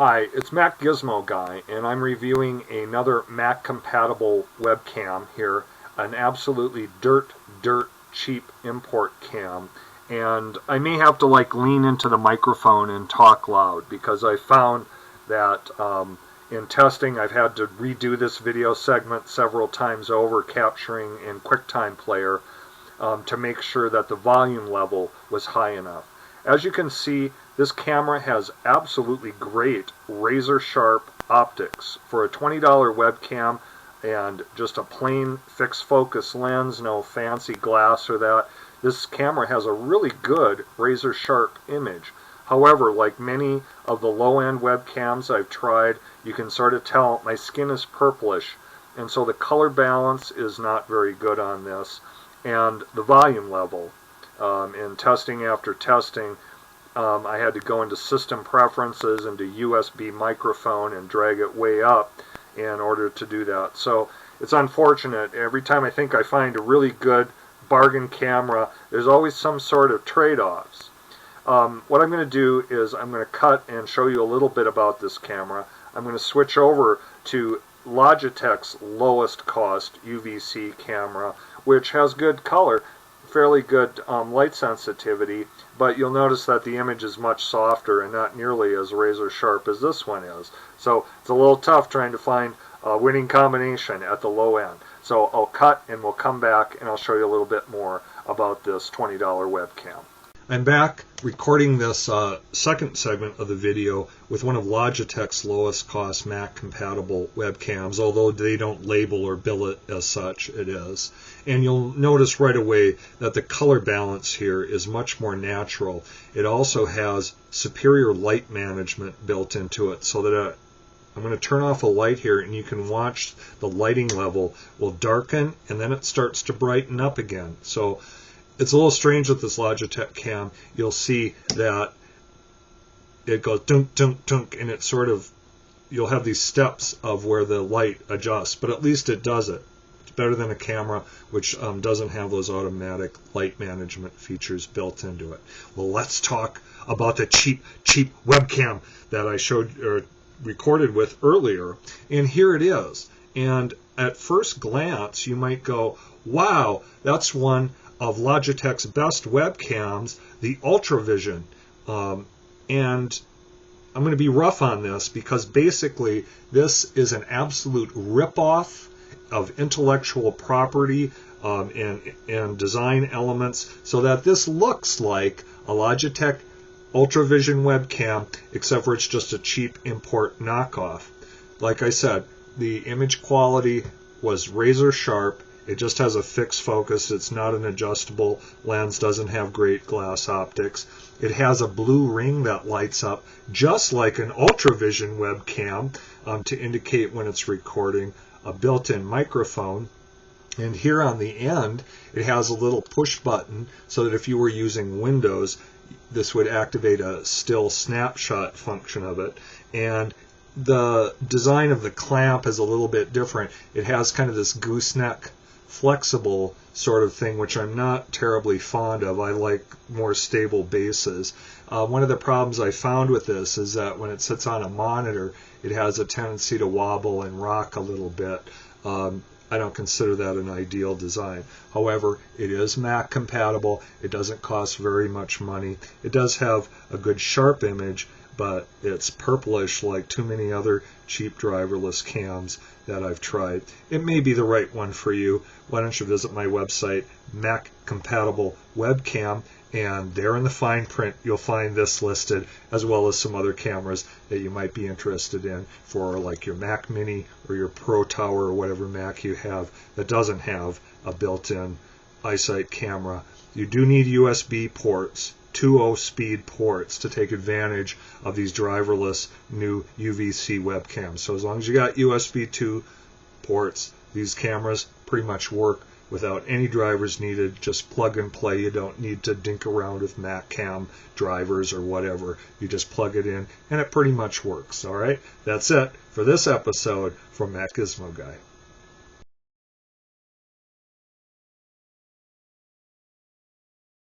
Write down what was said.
Hi, it's MacGizmoGuy, and I'm reviewing another Mac-compatible webcam here, an absolutely dirt cheap import cam. And I may have to lean into the microphone and talk loud because I found that in testing I've had to redo this video segment several times over, capturing in QuickTime Player to make sure that the volume level was high enough. As you can see, this camera has absolutely great razor-sharp optics. For a $20 webcam and just a plain fixed focus lens, no fancy glass or that, this camera has a really good razor-sharp image. However, like many of the low-end webcams I've tried, you can sort of tell my skin is purplish, and so the color balance is not very good on this. And the volume level, in testing after testing, I had to go into system preferences, into USB microphone, and drag it way up in order to do that. So it's unfortunate. Every time I think I find a really good bargain camera, there's always some sort of trade-offs. What I'm going to do is I'm going to cut and show you a little bit about this camera. I'm going to switch over to Logitech's lowest cost UVC camera, which has good color, fairly good light sensitivity, but you'll notice that the image is much softer and not nearly as razor sharp as this one is. So it's a little tough trying to find a winning combination at the low end. So I'll cut and we'll come back and I'll show you a little bit more about this $20 webcam. I'm back recording this second segment of the video with one of Logitech's lowest cost Mac compatible webcams, although they don't label or bill it as such, it is. And you'll notice right away that the color balance here is much more natural. It also has superior light management built into it, so that I'm going to turn off a light here and you can watch the lighting level will darken and then it starts to brighten up again. So it's a little strange with this Logitech cam. You'll see that it goes dunk, dunk, dunk, and it sort of, you'll have these steps of where the light adjusts, but at least it does it. It's better than a camera which doesn't have those automatic light management features built into it. Well, let's talk about the cheap webcam that I showed or recorded with earlier, and here it is. And at first glance, you might go, wow, that's one of Logitech's best webcams, the Ultravision. And I'm going to be rough on this because basically this is an absolute ripoff of intellectual property and design elements, so that this looks like a Logitech Ultravision webcam, except for it's just a cheap import knockoff. Like I said, the image quality was razor sharp. It just has a fixed focus. It's not an adjustable lens, doesn't have great glass optics. It has a blue ring that lights up just like an Ultravision webcam to indicate when it's recording, a built-in microphone. And here on the end, it has a little push button so that if you were using Windows, this would activate a still snapshot function of it. And the design of the clamp is a little bit different. It has kind of this gooseneck flexible sort of thing, which I'm not terribly fond of. I like more stable bases. One of the problems I found with this is that when it sits on a monitor, it has a tendency to wobble and rock a little bit. I don't consider that an ideal design. However, it is Mac compatible. It doesn't cost very much money. It does have a good sharp image, but it's purplish like too many other cheap driverless cams that I've tried. It may be the right one for you. Why don't you visit my website, Mac Compatible Webcam, and there in the fine print you'll find this listed, as well as some other cameras that you might be interested in for like your Mac Mini or your Pro Tower or whatever Mac you have that doesn't have a built-in iSight camera. You do need USB ports, 2.0 speed ports, to take advantage of these driverless new UVC webcams. So as long as you got USB 2 ports, these cameras pretty much work without any drivers needed. Just plug and play. You don't need to dink around with MacCam drivers or whatever. You just plug it in and it pretty much works. All right, that's it for this episode from MacGizmoGuy.